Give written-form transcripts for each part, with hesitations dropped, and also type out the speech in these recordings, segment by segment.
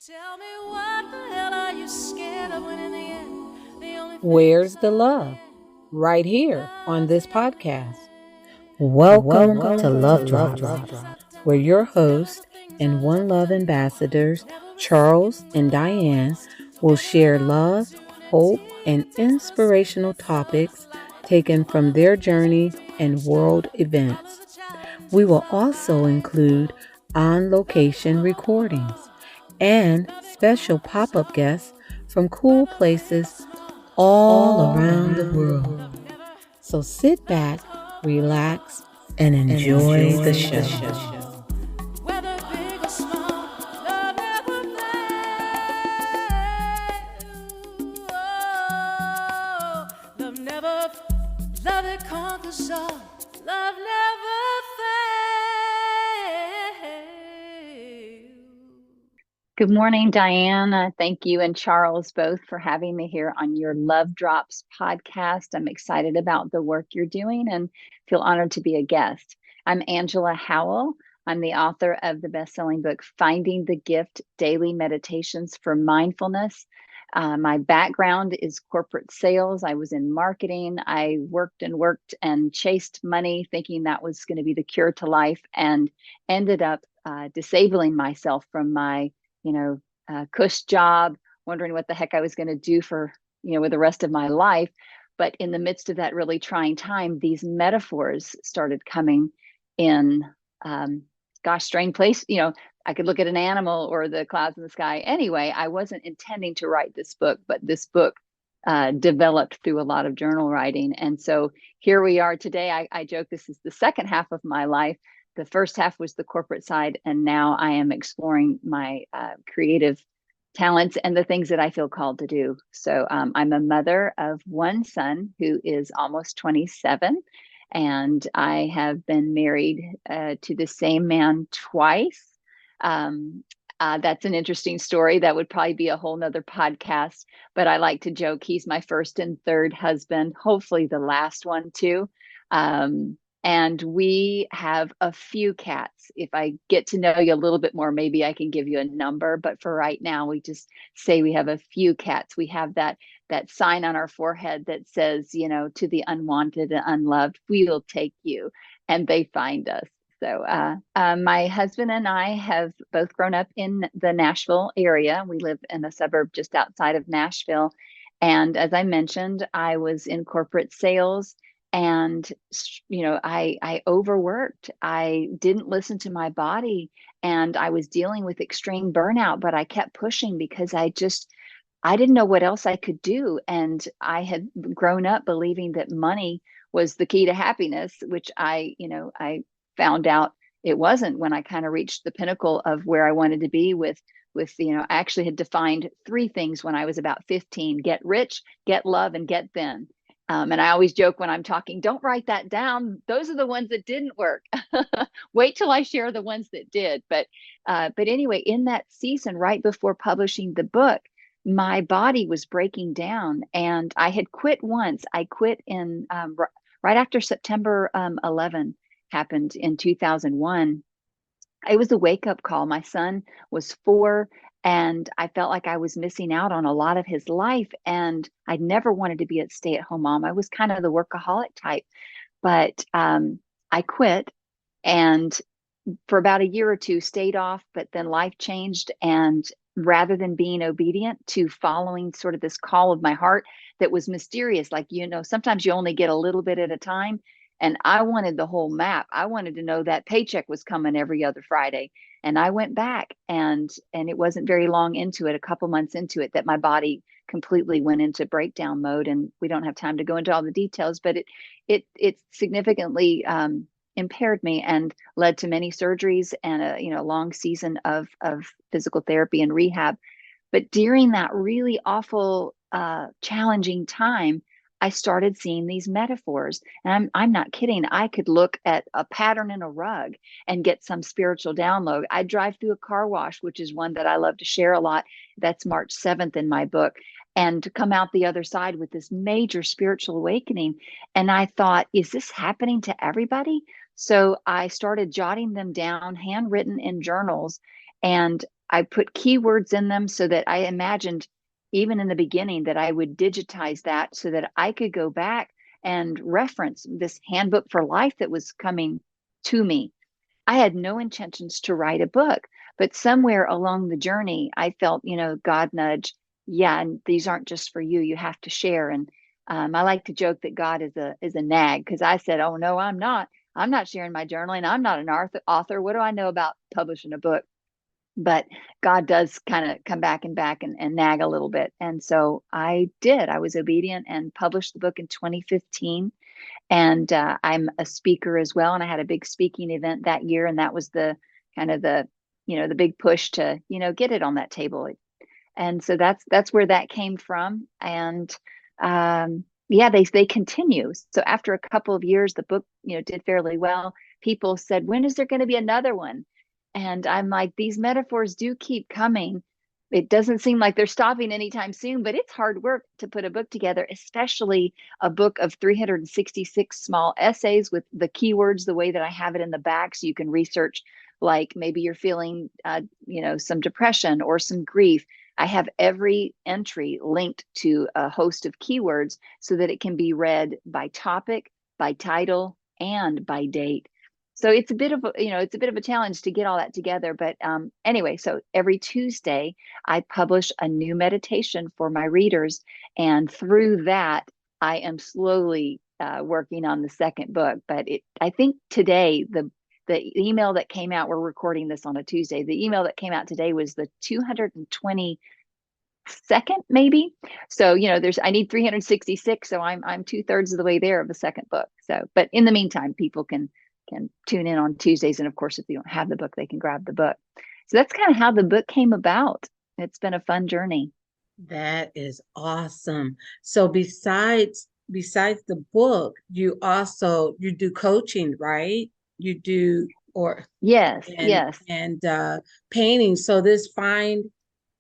Tell me what the hell are you scared of when in the end the only thing Where's that's the love? saying Right here on love's this in the podcast. way. Welcome to Love Welcome Drops, to Love Drops, where your where the hosts things and that One Love took good ambassadors, never Charles receive and will Diane, always will together share long love, to hope, unity when and it takes the inspirational sweetest love's topics life. taken All from of the their things journey that we and world enjoy, all of events. the We challenges will of also life. include on location recordings and special pop up guests from cool places all around the world. So sit back, relax, and enjoy the show. Whether big or small, love never fails. Oh, love it conquers all. Love never fails. Good morning, Diana. Thank you and Charles both for having me here on your Love Drops podcast. I'm excited about the work you're doing and feel honored to be a guest. I'm Angela Howell. I'm the author of the best-selling book, Finding the Gift: Daily Meditations for Mindfulness. My background is corporate sales. I was in marketing. I worked and chased money, thinking that was going to be the cure to life, and ended up disabling myself from my cush job, wondering what the heck I was going to do for, with the rest of my life. But in the midst of that really trying time, these metaphors started coming in. Um, Strange place. I could look at an animal or the clouds in the sky. Anyway, I wasn't intending to write this book, but this book developed through a lot of journal writing. And so here we are today. I joke this is the second half of my life. The first half was the corporate side, and now I am exploring my creative talents and the things that I feel called to do. So I'm a mother of one son who is almost 27, and I have been married to the same man twice. Um, that's an interesting story. That would probably be a whole nother podcast, but I like to joke he's my first and third husband, hopefully the last one too. And we have a few cats. If I get to know you a little bit more, maybe I can give you a number. But for right now, we just say we have a few cats. We have that sign on our forehead that says, to the unwanted and unloved, we'll take you, and they find us. So my husband and I have both grown up in the Nashville area. We live in a suburb just outside of Nashville. And as I mentioned, I was in corporate sales, and I overworked. I didn't listen to my body, and I was dealing with extreme burnout, but I kept pushing because I didn't know what else I could do. And I had grown up believing that money was the key to happiness, which I found out it wasn't when I kind of reached the pinnacle of where I wanted to be I actually had defined three things when I was about 15: get rich, get love, and get thin. And I always joke when I'm talking, don't write that down. Those are the ones that didn't work. Wait till I share the ones that did. But anyway, in that season, right before publishing the book, my body was breaking down, and I had quit once. I quit in right after September 11 happened in 2001. It was a wake up call. My son was 4, and I felt like I was missing out on a lot of his life. And I'd never wanted to be a stay at home mom. I was kind of the workaholic type, but I quit. And for about a year or two, stayed off, but then life changed. And rather than being obedient to following sort of this call of my heart that was mysterious, like, sometimes you only get a little bit at a time. And I wanted the whole map. I wanted to know that paycheck was coming every other Friday. And I went back, and it wasn't very long into it, a couple months into it, that my body completely went into breakdown mode. And we don't have time to go into all the details, but it significantly impaired me and led to many surgeries and a long season of physical therapy and rehab. But during that really awful, challenging time, I started seeing these metaphors. And I'm not kidding. I could look at a pattern in a rug and get some spiritual download. I drive through a car wash, which is one that I love to share a lot. That's March 7th in my book. And to come out the other side with this major spiritual awakening. And I thought, is this happening to everybody? So I started jotting them down, handwritten in journals. And I put keywords in them so that I imagined even in the beginning that I would digitize that so that I could go back and reference this handbook for life that was coming to me. I had no intentions to write a book, but somewhere along the journey, I felt, God nudge, yeah, and these aren't just for you. You have to share. And I like to joke that God is a nag because I said, oh no, I'm not. I'm not sharing my journaling. I'm not an author. What do I know about publishing a book? But God does kind of come back and nag a little bit. And so I did. I was obedient and published the book in 2015. And I'm a speaker as well. And I had a big speaking event that year. And that was the kind of the big push to, get it on that table. And so that's where that came from. And yeah, they continue. So after a couple of years, the book, did fairly well. People said, when is there going to be another one? And I'm like, these metaphors do keep coming. It doesn't seem like they're stopping anytime soon, but it's hard work to put a book together, especially a book of 366 small essays with the keywords the way that I have it in the back. So you can research, like maybe you're feeling, some depression or some grief. I have every entry linked to a host of keywords so that it can be read by topic, by title, and by date. So it's a bit of a challenge to get all that together. But anyway, so every Tuesday I publish a new meditation for my readers, and through that I am slowly working on the second book. But I think today the email that came out, we're recording this on a Tuesday. The email that came out today was the 222nd, maybe. So, I need 366. So I'm 2/3 of the way there of the second book. So, but in the meantime, people can tune in on Tuesdays. And of course, if you don't have the book, they can grab the book. So that's kind of how the book came about. It's been a fun journey. That is awesome. So besides the book, you do coaching, right? You do or Yes, and yes. and painting. So this find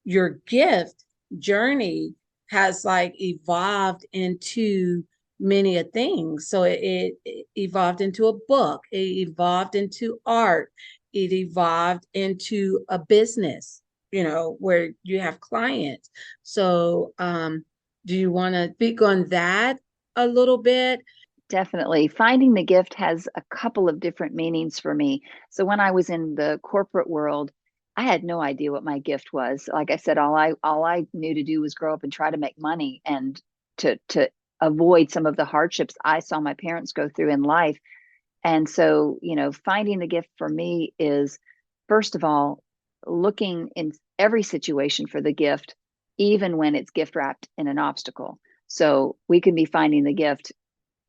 your gift journey has like evolved into many a thing. So it evolved into a book, it evolved into art, it evolved into a business, where you have clients. So do you want to speak on that a little bit? Definitely. Finding the gift has a couple of different meanings for me. So when I was in the corporate world, I had no idea what my gift was. Like I said, all I knew to do was grow up and try to make money and to avoid some of the hardships I saw my parents go through in life. And so, finding the gift for me is, first of all, looking in every situation for the gift, even when it's gift wrapped in an obstacle. So we can be finding the gift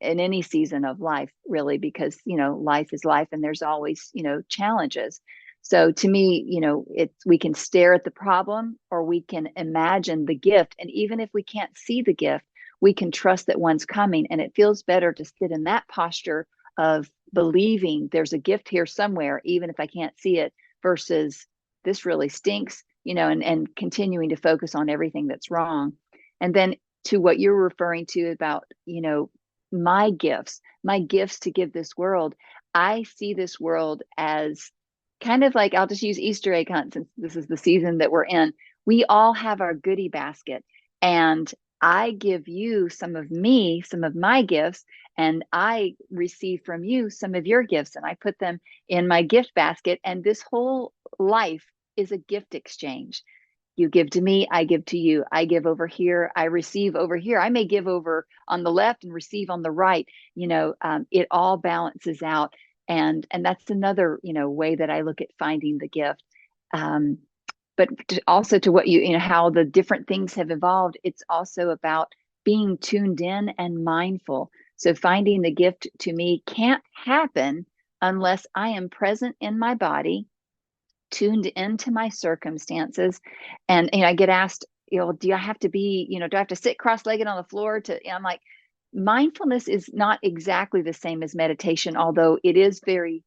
in any season of life, really, because life is life and there's always challenges. So to me, it's, we can stare at the problem or we can imagine the gift, and even if we can't see the gift, we can trust that one's coming. And it feels better to sit in that posture of believing there's a gift here somewhere, even if I can't see it, versus this really stinks, and continuing to focus on everything that's wrong. And then to what you're referring to about my gifts to give this world, I see this world as kind of like, I'll just use Easter egg hunt since this is the season that we're in. We all have our goodie basket, and I give you some of me, some of my gifts, and I receive from you some of your gifts, and I put them in my gift basket. And this whole life is a gift exchange. You give to me, I give to you. I give over here, I receive over here. I may give over on the left and receive on the right. It all balances out, and that's another way that I look at finding the gift. Um, but also to what how the different things have evolved. It's also about being tuned in and mindful. So finding the gift to me can't happen unless I am present in my body, tuned into my circumstances. And I get asked, do I have to be, do I have to sit cross-legged on the floor to, and I'm like, mindfulness is not exactly the same as meditation, although it is very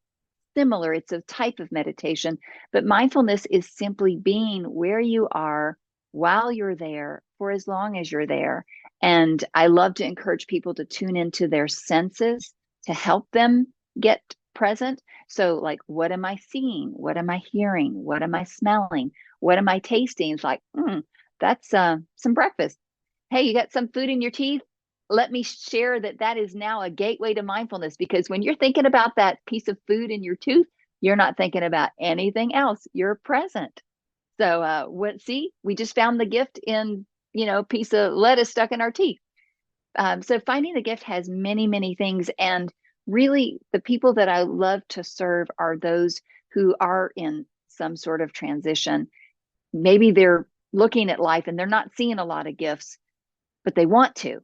similar. It's a type of meditation, but mindfulness is simply being where you are while you're there for as long as you're there. And I love to encourage people to tune into their senses to help them get present. So, like, what am I seeing? What am I hearing? What am I smelling? What am I tasting? It's like, that's some breakfast. Hey, you got some food in your teeth? Let me share that is now a gateway to mindfulness, because when you're thinking about that piece of food in your tooth, you're not thinking about anything else. You're present. So we just found the gift in, piece of lettuce stuck in our teeth. So finding the gift has many, many things. And really, the people that I love to serve are those who are in some sort of transition. Maybe they're looking at life and they're not seeing a lot of gifts, but they want to.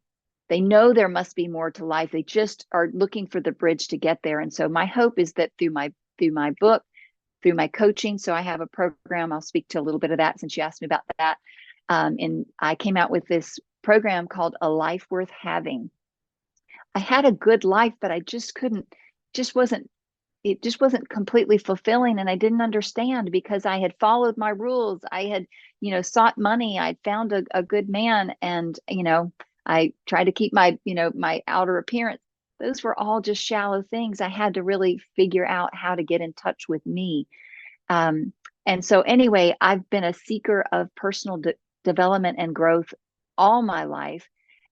They know there must be more to life. They just are looking for the bridge to get there. And so my hope is that through my book, through my coaching, so I have a program. I'll speak to a little bit of that since you asked me about that. And I came out with this program called A Life Worth Having. I had a good life, but I just couldn't, just wasn't, it just wasn't completely fulfilling. And I didn't understand, because I had followed my rules. I had, sought money. I'd found a good man, and, I tried to keep my, my outer appearance. Those were all just shallow things. I had to really figure out how to get in touch with me. Um, and so anyway, I've been a seeker of personal development and growth all my life.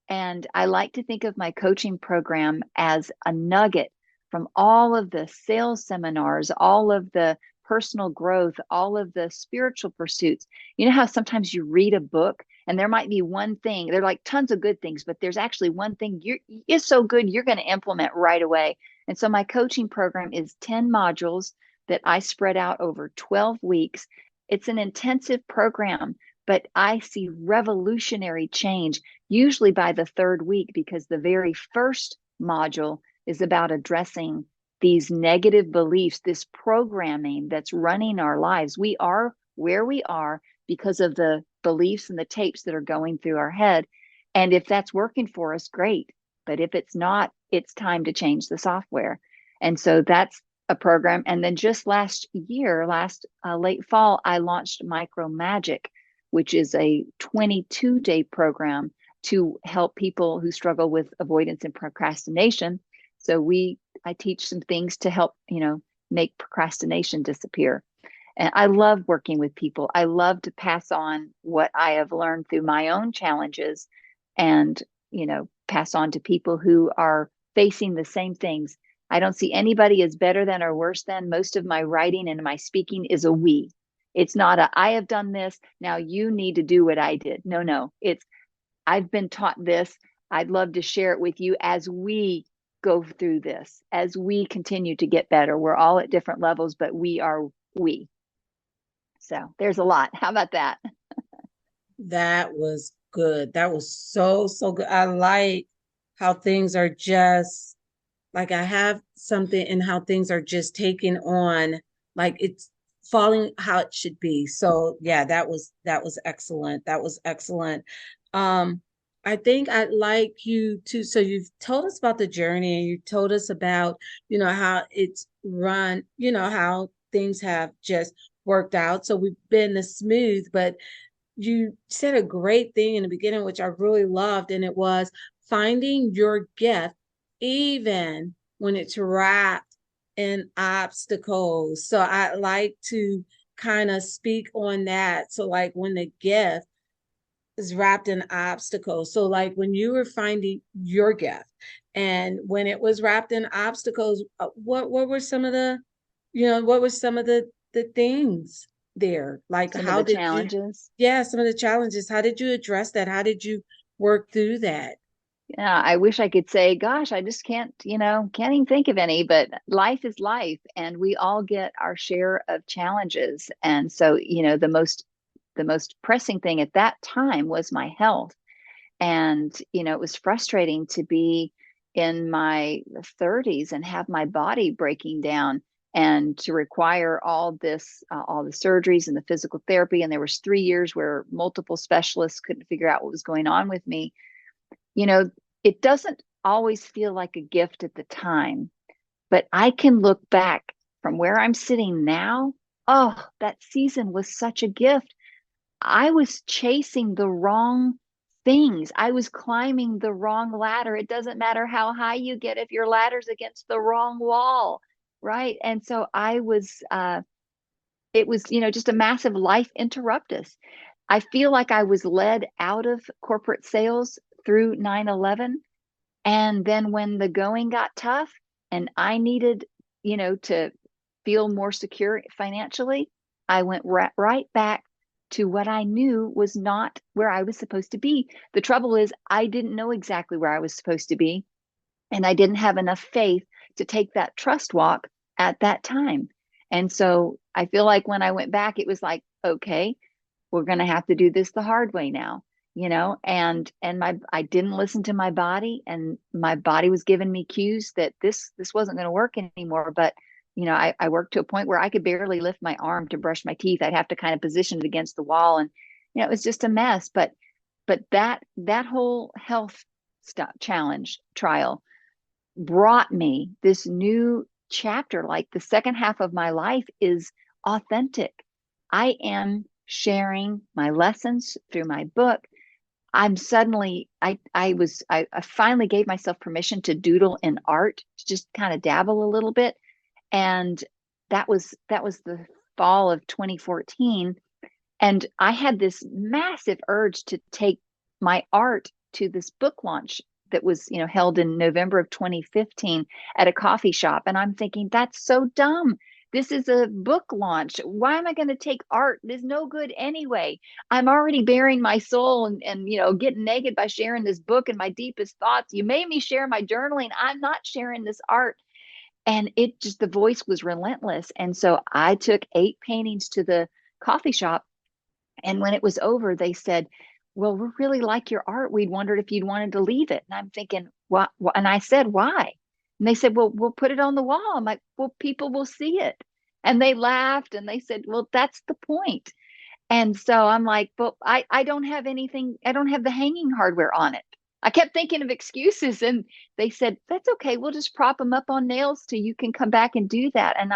And I like to think of my coaching program as a nugget from all of the sales seminars, all of the personal growth, all of the spiritual pursuits. You know how sometimes you read a book and there might be one thing, there are like tons of good things, but there's actually one thing is so good you're going to implement right away. And so my coaching program is 10 modules that I spread out over 12 weeks. It's an intensive program, but I see revolutionary change usually by the third week, because the very first module is about addressing these negative beliefs, this programming that's running our lives. We are where we are because of the beliefs and the tapes that are going through our head. And if that's working for us, great. But if it's not, it's time to change the software. And so that's a program. And then just last late fall, I launched Micro Magic, which is a 22-day program to help people who struggle with avoidance and procrastination. So I teach some things to help, make procrastination disappear. And I love working with people. I love to pass on what I have learned through my own challenges and, pass on to people who are facing the same things. I don't see anybody as better than or worse than. Most of my writing and my speaking is a we. It's not I have done this, now you need to do what I did. No, it's I've been taught this. I'd love to share it with you as we go through this, as we continue to get better. We're all at different levels, but we are we. So there's a lot. How about that? That was good. That was so good. I like how things are just like I have something, and how things are just taking on, like it's falling how it should be. So yeah, that was excellent. That was excellent. Um, I think I'd like you to, so you've told us about the journey, and you told us about, how it's run, how things have just worked out. So we've been the smooth, but you said a great thing in the beginning, which I really loved, and it was finding your gift, even when it's wrapped in obstacles. So I like to kind of speak on that. So, like when the gift is wrapped in obstacles. So, like when you were finding your gift, and when it was wrapped in obstacles, what were some of the, what were some of the things there? Like, Some of how the did you? challenges. Yeah, some of the challenges. How did you address that? How did you work through that? Yeah, I wish I could say, gosh, I just can't even think of any, but life is life, and we all get our share of challenges. And so, the most pressing thing at that time was my health. And, it was frustrating to be in my 30s and have my body breaking down, and to require all the surgeries and the physical therapy. And there was 3 years where multiple specialists couldn't figure out what was going on with me. You know, it doesn't always feel like a gift at the time, but I can look back from where I'm sitting now. Oh, that season was such a gift. I was chasing the wrong things. I was climbing the wrong ladder. It doesn't matter how high you get if your ladder's against the wrong wall, right? And so I was it was, just a massive life interruptus. I feel like I was led out of corporate sales through 9/11. And then when the going got tough and I needed, to feel more secure financially, I went right back to what I knew was not where I was supposed to be. The trouble is, I didn't know exactly where I was supposed to be, and I didn't have enough faith to take that trust walk at that time. And so I feel like when I went back, it was like, okay, we're going to have to do this the hard way now, and I didn't listen to my body, and my body was giving me cues that this wasn't going to work anymore. But I worked to a point where I could barely lift my arm to brush my teeth. I'd have to kind of position it against the wall, and it was just a mess. But that whole health challenge trial brought me this new chapter. Like, the second half of my life is authentic. I am sharing my lessons through my book. I'm suddenly, I finally gave myself permission to doodle in art, to just kind of dabble a little bit. And that was the fall of 2014. And I had this massive urge to take my art to this book launch that was, held in November of 2015 at a coffee shop. And I'm thinking, that's so dumb. This is a book launch. Why am I going to take art? There's no good anyway. I'm already bearing my soul and getting naked by sharing this book and my deepest thoughts. You made me share my journaling. I'm not sharing this art. And it just, the voice was relentless. And so I took 8 paintings to the coffee shop, and when it was over, they said, well, we really like your art. We'd wondered if you'd wanted to leave it. And I'm thinking, what? And I said, why? And they said, well, we'll put it on the wall. I'm like, well, people will see it. And they laughed and they said, well, that's the point. And so I'm like, but I don't have anything. I don't have the hanging hardware on it. I kept thinking of excuses, and they said, that's okay. We'll just prop them up on nails till you can come back and do that. And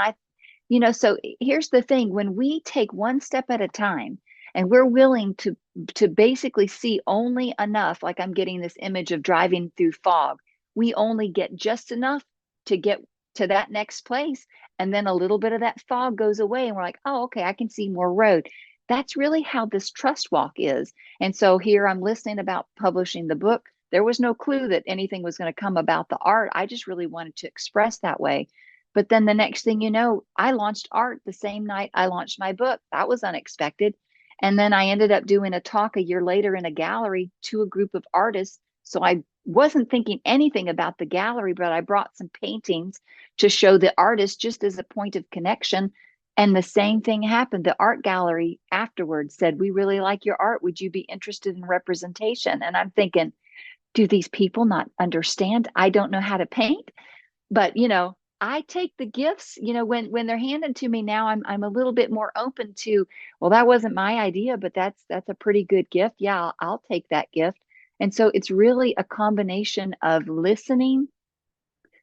so here's the thing: when we take one step at a time, and we're willing to basically see only enough, like I'm getting this image of driving through fog, we only get just enough to get to that next place, and then a little bit of that fog goes away, and we're like, oh, okay, I can see more road. That's really how this trust walk is. And so here I'm listening about publishing the book. There was no clue that anything was going to come about the art. I just really wanted to express that way. But then the next thing you know, I launched art the same night I launched my book. That was unexpected. And then I ended up doing a talk a year later in a gallery to a group of artists. So I wasn't thinking anything about the gallery, but I brought some paintings to show the artists just as a point of connection. And the same thing happened. The art gallery afterwards said, we really like your art. Would you be interested in representation? And I'm thinking, do these people not understand? I don't know how to paint, but I take the gifts, when they're handed to me now. I'm a little bit more open to, well, that wasn't my idea, but that's a pretty good gift. Yeah, I'll take that gift. And so it's really a combination of listening,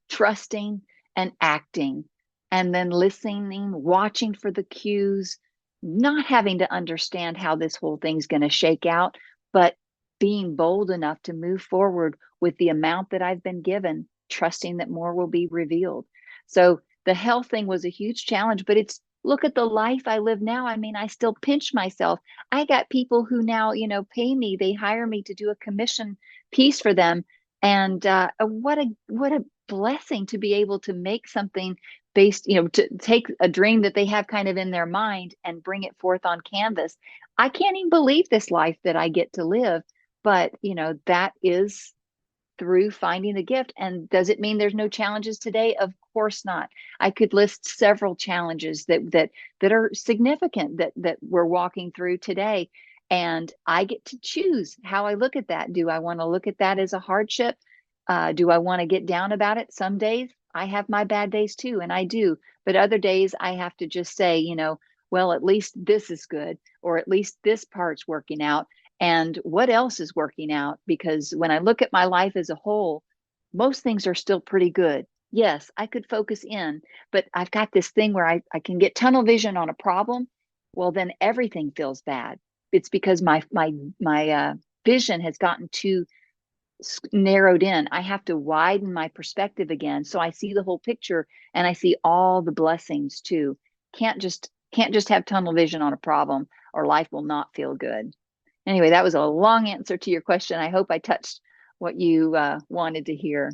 trusting, and acting, and then listening, watching for the cues, not having to understand how this whole thing's going to shake out, but being bold enough to move forward with the amount that I've been given, trusting that more will be revealed. So the health thing was a huge challenge, but look at the life I live now. I mean, I still pinch myself. I got people who now, pay me. They hire me to do a commission piece for them. And what a blessing to be able to make something based, to take a dream that they have kind of in their mind and bring it forth on canvas. I can't even believe this life that I get to live, but that is through finding the gift. And does it mean there's no challenges today? Of course not. I could list several challenges that are significant that we're walking through today. And I get to choose how I look at that. Do I want to look at that as a hardship? Do I want to get down about it? Some days I have my bad days too, and I do. But other days I have to just say, well, at least this is good, or at least this part's working out. And what else is working out? Because when I look at my life as a whole, most things are still pretty good. Yes, I could focus in, but I've got this thing where I can get tunnel vision on a problem. Well, then everything feels bad. It's because my vision has gotten too narrowed in. I have to widen my perspective again, so I see the whole picture and I see all the blessings too. Can't just can't just have tunnel vision on a problem, or life will not feel good. Anyway, that was a long answer to your question. I hope I touched what you wanted to hear.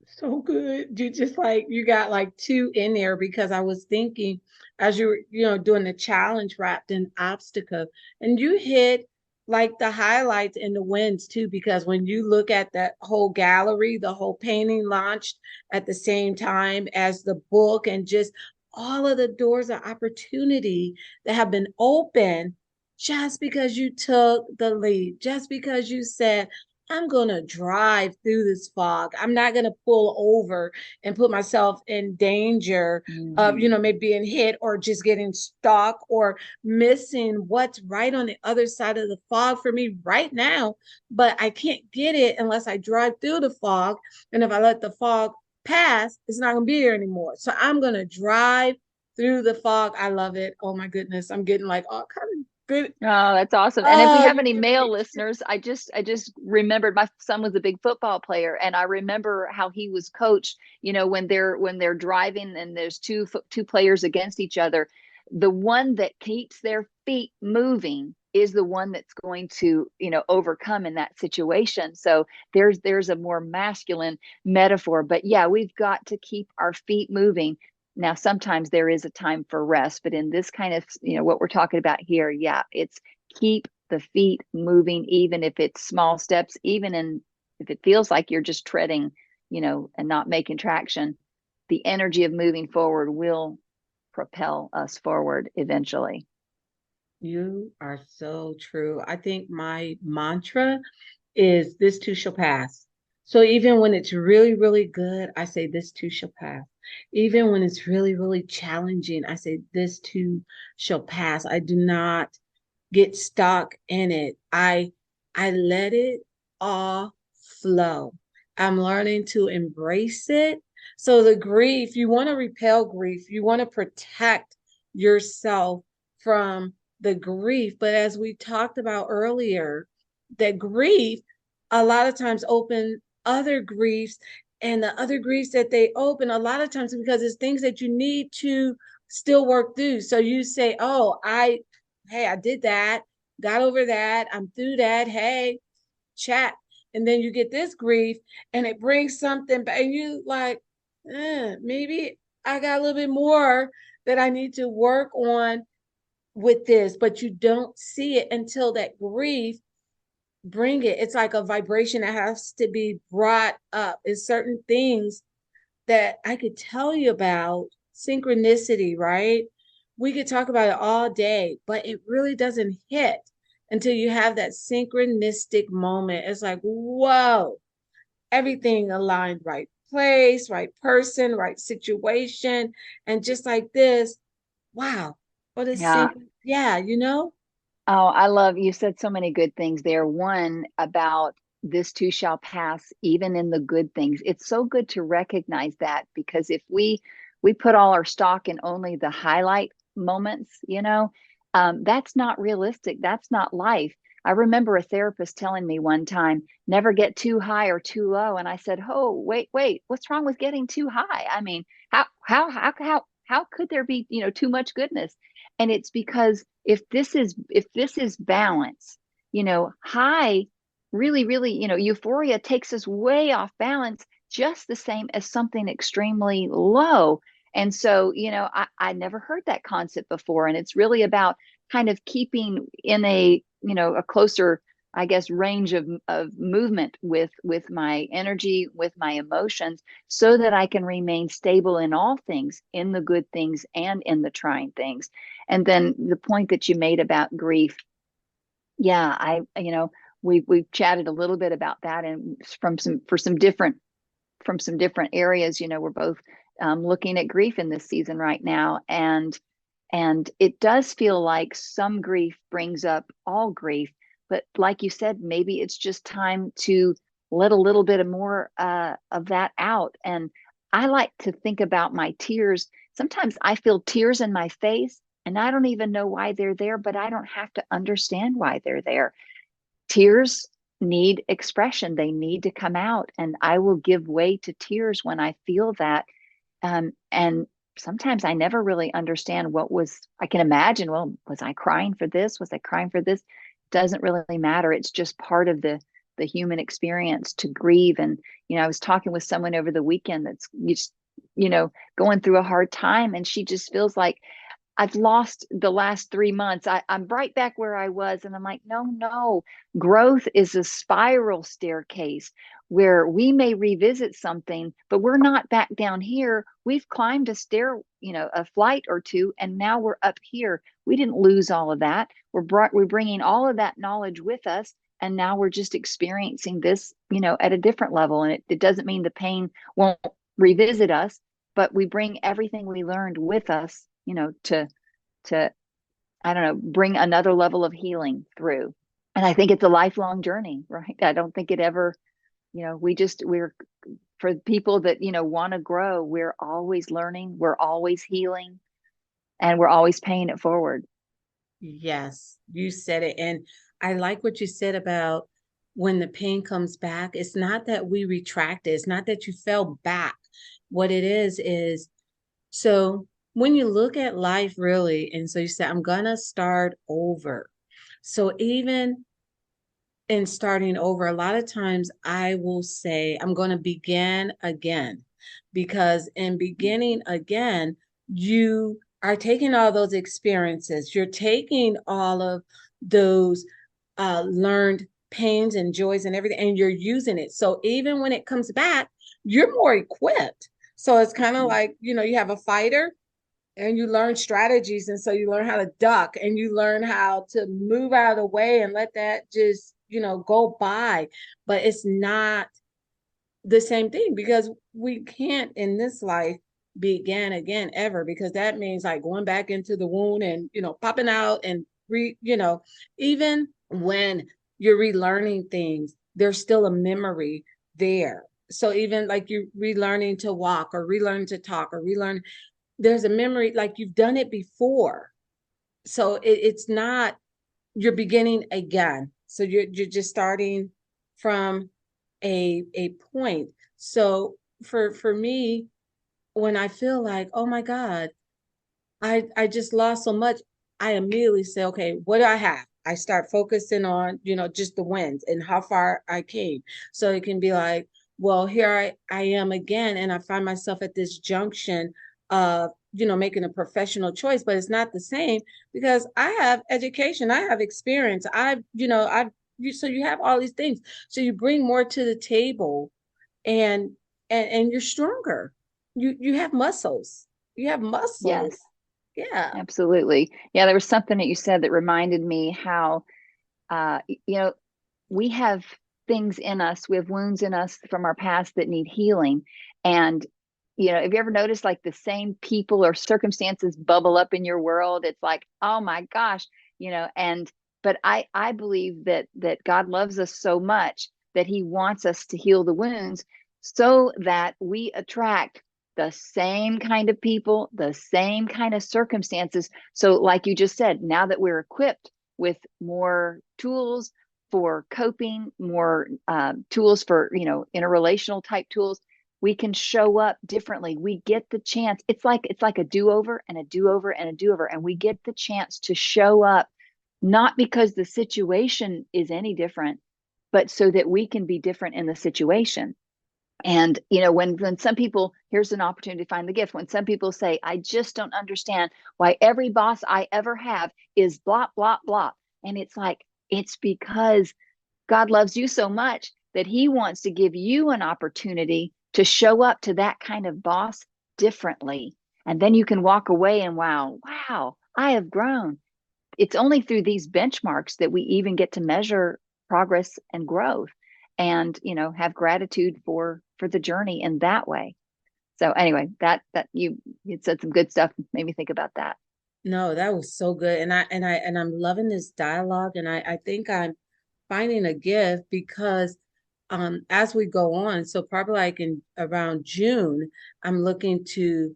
So good. You just like you got like two in there because I was thinking as you were, doing the challenge wrapped in obstacle, and you hit like the highlights and the wins too, because when you look at that whole gallery, the whole painting launched at the same time as the book, and just all of the doors of opportunity that have been open just because you took the lead, just because you said, I'm going to drive through this fog. I'm not going to pull over and put myself in danger of, Mm-hmm. maybe being hit or just getting stuck or missing what's right on the other side of the fog for me right now. But I can't get it unless I drive through the fog. And if I let the fog pass, it's not going to be there anymore. So I'm going to drive through the fog. I love it. Oh my goodness. I'm getting like all kind of good. Oh, that's awesome. And if we Oh, have you any give male me. listeners, I just remembered my son was a big football player, and I remember how he was coached, when they're driving and there's two players against each other, the one that keeps their feet moving is the one that's going to, overcome in that situation. So there's a more masculine metaphor, but yeah, we've got to keep our feet moving. Now, sometimes there is a time for rest, but in this kind of, what we're talking about here, yeah, it's keep the feet moving, even if it's small steps, if it feels like you're just treading, and not making traction. The energy of moving forward will propel us forward eventually. You are so true. I think my mantra is this too shall pass. So even when it's really, really good, I say this too shall pass. Even when it's really, really challenging, I say this too shall pass. I do not get stuck in it. I let it all flow. I'm learning to embrace it. So the grief, you want to repel grief, you want to protect yourself from the grief. But as we talked about earlier, that grief a lot of times open other griefs, and the other griefs that they open a lot of times because it's things that you need to still work through. So you say, oh, hey, I did that, got over that, I'm through that, hey, chat. And then you get this grief and it brings something back, and you like, maybe I got a little bit more that I need to work on with this, but you don't see it until that grief bring it. It's like a vibration that has to be brought up. It's certain things that I could tell you about, synchronicity, right? We could talk about it all day, but it really doesn't hit until you have that synchronistic moment. It's like, whoa, everything aligned, right place, right person, right situation. And just like this, wow, what a Yeah. yeah, you know? Oh, I love you said so many good things there. One about this too shall pass, even in the good things. It's so good to recognize that, because if we put all our stock in only the highlight moments, that's not realistic. That's not life. I remember a therapist telling me one time, never get too high or too low. And I said, oh, wait, what's wrong with getting too high? I mean, how could there be, too much goodness? And it's because if this is balance, high really, really, euphoria takes us way off balance, just the same as something extremely low. And so, I never heard that concept before. And it's really about kind of keeping in a closer, I guess, range of movement with my energy, with my emotions, so that I can remain stable in all things, in the good things and in the trying things. And then the point that you made about grief, yeah, we've chatted a little bit about that, and from some different areas. We're both looking at grief in this season right now, and it does feel like some grief brings up all grief, but like you said, maybe it's just time to let a little bit of more of that out. And I like to think about my tears. Sometimes I feel tears in my face and I don't even know why they're there, but I don't have to understand why they're there. Tears need expression, they need to come out, and I will give way to tears when I feel that. And sometimes I never really understand I can imagine, well, was I crying for this? Was I crying for this? Doesn't really matter. It's just part of the human experience to grieve. And, I was talking with someone over the weekend that's just, going through a hard time. And she just feels like, I've lost the last 3 months. I'm right back where I was. And I'm like, no, no. Growth is a spiral staircase where we may revisit something, but we're not back down here. We've climbed a stair, a flight or two, and now we're up here. We didn't lose all of that. We're bringing all of that knowledge with us. And now we're just experiencing this, at a different level. And it doesn't mean the pain won't revisit us, but we bring everything we learned with us, to I don't know, bring another level of healing through. And I think it's a lifelong journey, right? I don't think it ever, we're for people that, want to grow, we're always learning, we're always healing, and we're always paying it forward. Yes, you said it. And I like what you said about when the pain comes back. It's not that we retract it, it's not that you fell back. What it is so when you look at life really, and so you say, I'm gonna start over. So even in starting over, a lot of times I will say, I'm gonna begin again. Because in beginning again, you are taking all those experiences, you're taking all of those learned pains and joys and everything, and you're using it. So even when it comes back, you're more equipped. So it's kind of like, you have a fighter and you learn strategies. And so you learn how to duck and you learn how to move out of the way and let that just, go by. But it's not the same thing because we can't in this life begin again ever, because that means like going back into the wound and, popping out and even when you're relearning things, there's still a memory there. So even like you relearning to walk or relearn to talk or relearn, there's a memory like you've done it before. So it's not you're beginning again. So you're just starting from a point. So for me, when I feel like, oh my God, I just lost so much, I immediately say, okay, what do I have? I start focusing on, just the wins and how far I came. So it can be like, well, here I am again, and I find myself at this junction of, making a professional choice, but it's not the same because I have education, I have experience, so you have all these things. So you bring more to the table and and you're stronger. You have muscles. You have muscles. Yes, Yeah. absolutely. Yeah, there was something that you said that reminded me how, uh, you know, we have things in us, we have wounds in us from our past that need healing. And, have you ever noticed like the same people or circumstances bubble up in your world? It's like, oh my gosh, and but I believe that God loves us so much that he wants us to heal the wounds so that we attract the same kind of people, the same kind of circumstances. So like you just said, now that we're equipped with more tools for coping, more tools for, interrelational type tools, we can show up differently. We get the chance. It's like a do-over and a do-over and a do-over, and we get the chance to show up not because the situation is any different, but so that we can be different in the situation. And when some people, here's an opportunity to find the gift. When some people say, I just don't understand why every boss I ever have is blah blah blah, and it's like, it's because God loves you so much that he wants to give you an opportunity to show up to that kind of boss differently. And then you can walk away and wow, I have grown. It's only through these benchmarks that we even get to measure progress and growth, and have gratitude for the journey in that way. So anyway, that you said some good stuff, made me think about that. No, that was so good. And I'm loving this dialogue. And I think I'm finding a gift because as we go on, so probably like in around June, I'm looking to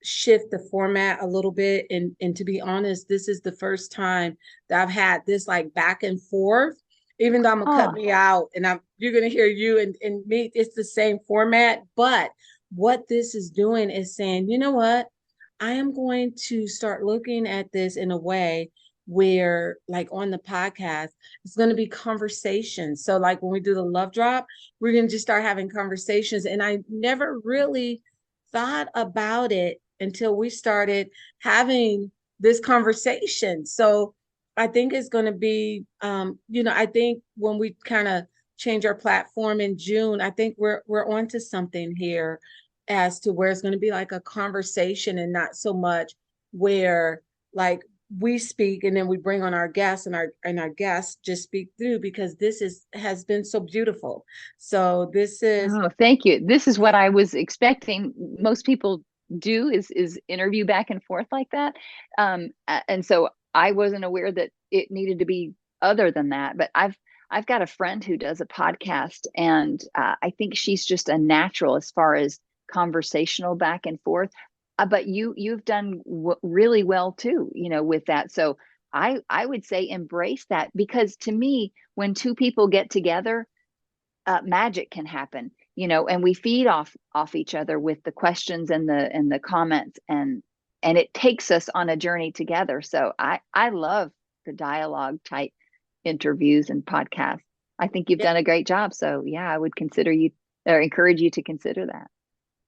shift the format a little bit. And to be honest, this is the first time that I've had this like back and forth. Even though I'm gonna cut Oh, me out and you're gonna hear you and me, it's the same format. But what this is doing is saying, you know what? I am going to start looking at this in a way where, like on the podcast, it's going to be conversations. So, like when we do the love drop, we're going to just start having conversations. And I never really thought about it until we started having this conversation. So, I think it's going to be, I think when we kind of change our platform in June, I think we're onto something here as to where it's going to be like a conversation and not so much where like we speak and then we bring on our guests and our guests just speak through, because this is has been so beautiful. So this is Oh, thank you. This is what I was expecting. Most people do is interview back and forth like that. And so I wasn't aware that it needed to be other than that. But I've got a friend who does a podcast, and I think she's just a natural as far as conversational back and forth. But you've done really well too, with that. So I would say embrace that, because to me, when two people get together, magic can happen, and we feed off each other with the questions and the comments, and it takes us on a journey together. So I love the dialogue type interviews and podcasts. I think you've yeah, done a great job. So yeah, I would consider you, or encourage you to consider that.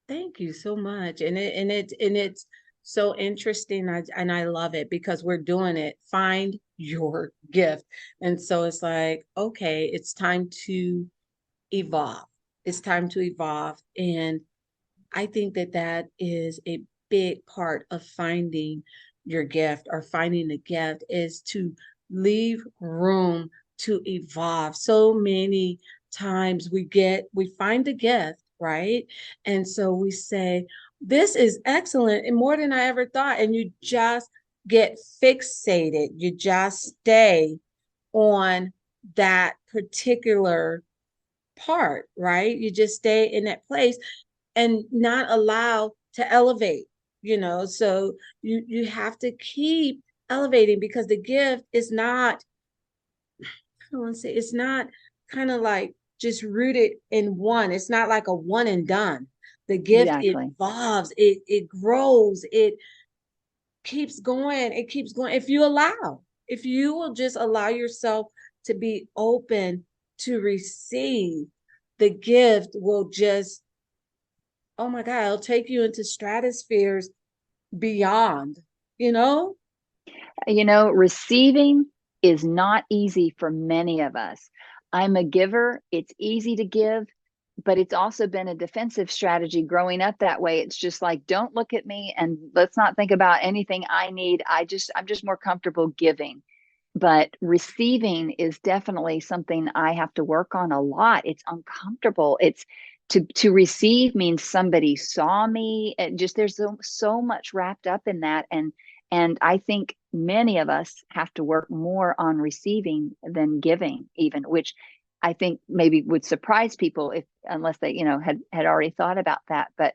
thank you so much. And it's so interesting. And I love it because we're doing it. Find your gift. And so it's like, okay, it's time to evolve. It's time to evolve. And I think that that is a big part of finding your gift, or finding a gift, is to leave room to evolve. So many times we find a gift, right? And so we say, this is excellent and more than I ever thought. And you just get fixated. You just stay on that particular part, right? You just stay in that place and not allow to elevate, so you have to keep elevating, because the gift is not, I don't want to say, it's not kind of like just rooted in one. It's not like a one and done. The gift Exactly. evolves, it grows, it keeps going. If you will just allow yourself to be open to receive, the gift will just, oh my God, it'll take you into stratospheres beyond, you know? Receiving is not easy for many of us. I'm a giver. It's easy to give, but it's also been a defensive strategy growing up that way. It's just like, don't look at me and let's not think about anything I need. I'm just more comfortable giving. But receiving is definitely something I have to work on a lot. It's uncomfortable. It's to receive means somebody saw me, and just there's so much wrapped up in that. And I think many of us have to work more on receiving than giving, even, which I think maybe would surprise people, if unless they, had already thought about that. But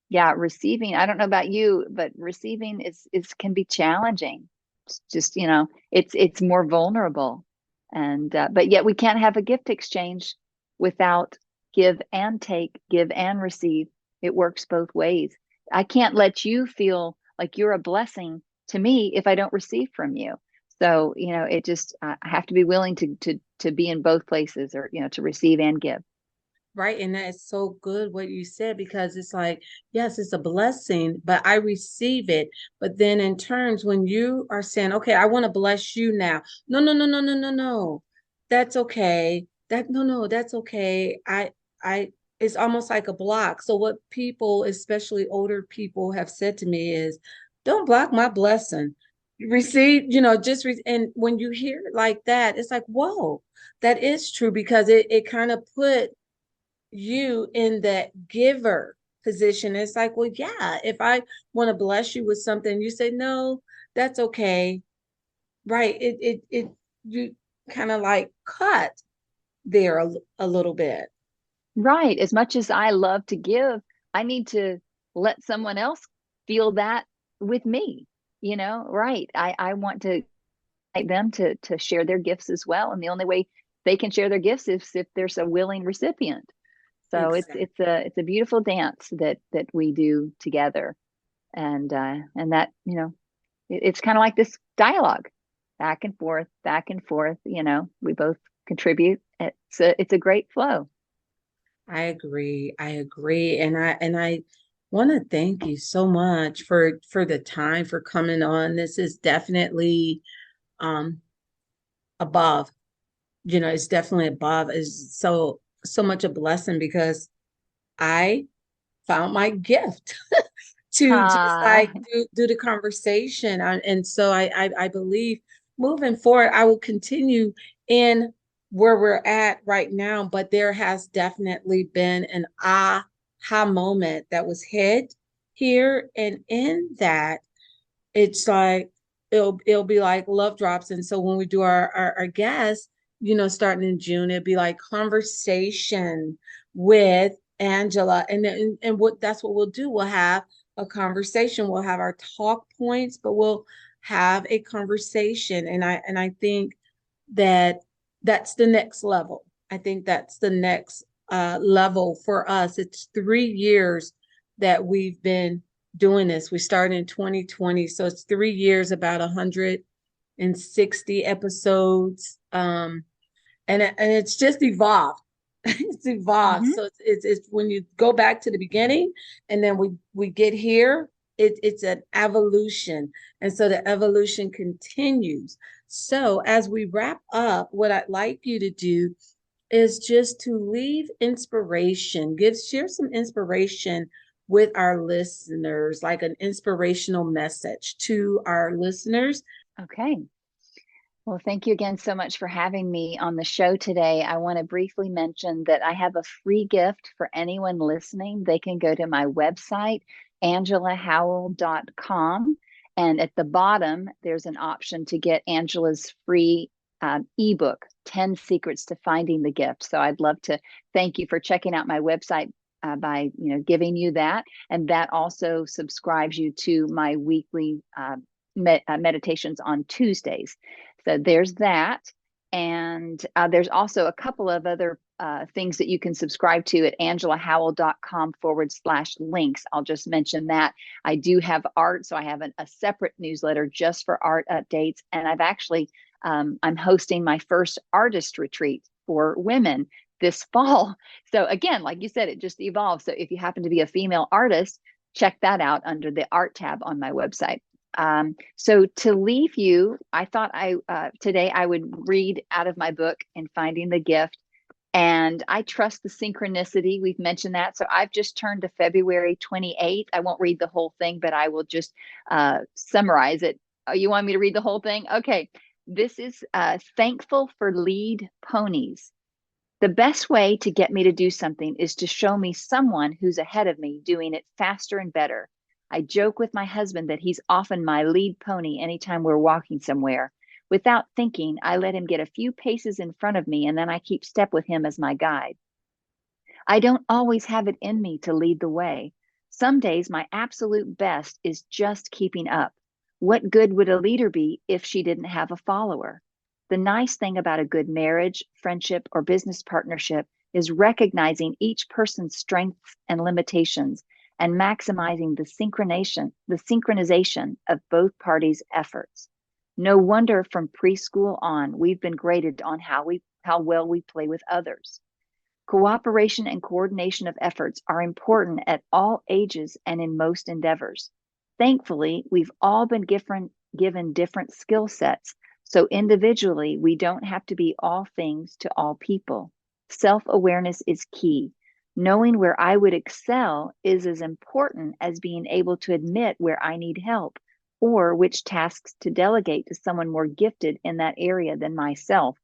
yeah, receiving, I don't know about you, but receiving is can be challenging. It's just, it's more vulnerable. And but yet we can't have a gift exchange without give and take, give and receive. It works both ways. I can't let you feel like you're a blessing to me if I don't receive from you. So, it just, I have to be willing to be in both places, or, to receive and give. Right. And that is so good what you said, because it's like, yes, it's a blessing, but I receive it. But then in terms, when you are saying, okay, I want to bless you now. No, no, no, no, no, no, no. That's okay. No, that's okay. It's almost like a block. So what people, especially older people, have said to me is, don't block my blessing. Receive, and when you hear it like that, it's like, whoa, that is true, because it kind of put you in that giver position. It's like, well, yeah, if I want to bless you with something, you say, no, that's okay. Right. You kind of like cut there a little bit. Right. As much as I love to give, I need to let someone else feel that with me, right. I want to invite them to share their gifts as well. And the only way they can share their gifts is if there's a willing recipient. So it's Exactly. it's a beautiful dance that we do together. And that, it's kind of like this dialogue, back and forth, back and forth. We both contribute. It's a great flow. I agree. I agree. And I want to thank you so much for the time for coming on. This is definitely um above, it's definitely above. It's so much a blessing because I found my gift to just Ah, like do the conversation. And so I believe moving forward, I will continue in where we're at right now, but there has definitely been an aha moment that was hit here. And in that, it's like it'll be like love drops. And so when we do our guests, starting in June, it'd be like conversation with Angela. And what that's what we'll do. We'll have a conversation. We'll have our talk points, but we'll have a conversation. And I think that that's the next level. I think that's the next level for us. It's 3 years that we've been doing this. We started in 2020, so it's 3 years, about 160 episodes, and it's just evolved. It's evolved. mhm. So it's when you go back to the beginning, and then we get here. It's an evolution, and so the evolution continues. So as we wrap up, what I'd like you to do is just to leave inspiration, share some inspiration with our listeners, like an inspirational message to our listeners. Okay. Well, thank you again so much for having me on the show today. I want to briefly mention that I have a free gift for anyone listening. They can go to my website, angelahowell.com. And at the bottom, there's an option to get Angela's free ebook, 10 Secrets to Finding the Gift. So I'd love to thank you for checking out my website by giving you that. And that also subscribes you to my weekly meditations on Tuesdays. So there's that. And there's also a couple of other things that you can subscribe to at angelahowell.com/links. I'll just mention that. I do have art, so I have a separate newsletter just for art updates. And I'm hosting my first artist retreat for women this fall. So again, like you said, it just evolves. So if you happen to be a female artist, check that out under the art tab on my website. So to leave you, I thought today I would read out of my book in Finding the Gift. And I trust the synchronicity. We've mentioned that. So I've just turned to February 28th. I won't read the whole thing, but I will just summarize it. Oh, you want me to read the whole thing? Okay. This is thankful for lead ponies. The best way to get me to do something is to show me someone who's ahead of me doing it faster and better. I joke with my husband that he's often my lead pony anytime we're walking somewhere. Without thinking, I let him get a few paces in front of me and then I keep step with him as my guide. I don't always have it in me to lead the way. Some days my absolute best is just keeping up. What good would a leader be if she didn't have a follower? The nice thing about a good marriage, friendship, or business partnership is recognizing each person's strengths and limitations and maximizing the synchronization of both parties' efforts. No wonder from preschool on we've been graded on how well we play with others. Cooperation and coordination of efforts are important at all ages and in most endeavors. Thankfully, we've all been given different skill sets, so individually, we don't have to be all things to all people. Self-awareness is key. Knowing where I would excel is as important as being able to admit where I need help or which tasks to delegate to someone more gifted in that area than myself.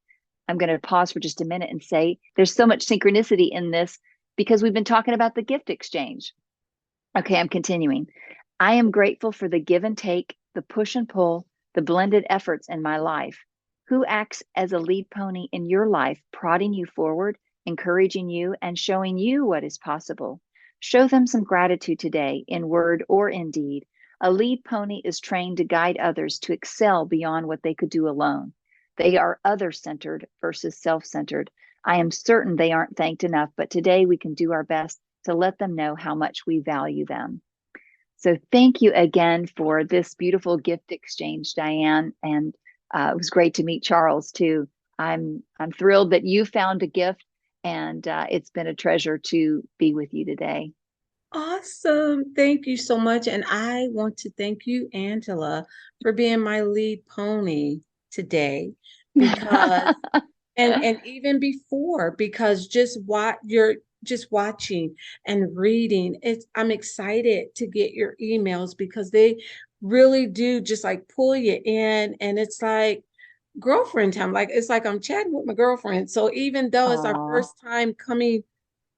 I'm going to pause for just a minute and say there's so much synchronicity in this because we've been talking about the gift exchange. Okay, I'm continuing. I am grateful for the give and take, the push and pull, the blended efforts in my life. Who acts as a lead pony in your life, prodding you forward, encouraging you, and showing you what is possible? Show them some gratitude today, in word or in deed. A lead pony is trained to guide others to excel beyond what they could do alone. They are other centered versus self centered. I am certain they aren't thanked enough, but today we can do our best to let them know how much we value them. So thank you again for this beautiful gift exchange, Diane. And it was great to meet Charles too. I'm thrilled that you found a gift, and it's been a treasure to be with you today. Awesome. Thank you so much. And I want to thank you, Angela, for being my lead pony today because and even before, because just what you're just watching and reading, I'm excited to get your emails because they really do just like pull you in, and it's like girlfriend time. Like it's like I'm chatting with my girlfriend. So even though it's our Aw. first time coming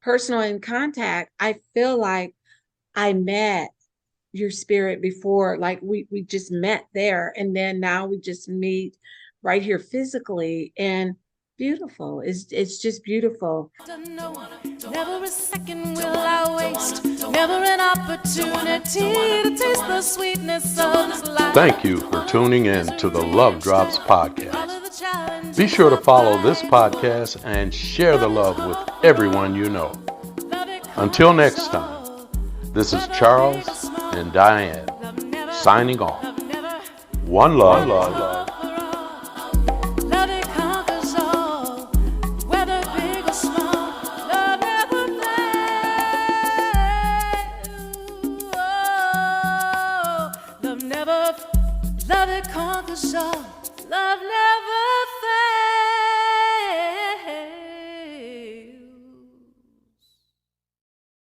personal in contact, I feel like I met your spirit before. Like we just met there, and then now we just meet right here physically, and beautiful. It's just beautiful. Never a second will I waste. Never an opportunity to taste the sweetness of this life. Thank you for tuning in to the Love Drops podcast. Be sure to follow this podcast and share the love with everyone you know. Until next time, this is Charles and Diane signing off. One love. Love it conquers all, whether big or small. Love never fails. Oh, love it conquers all. Love never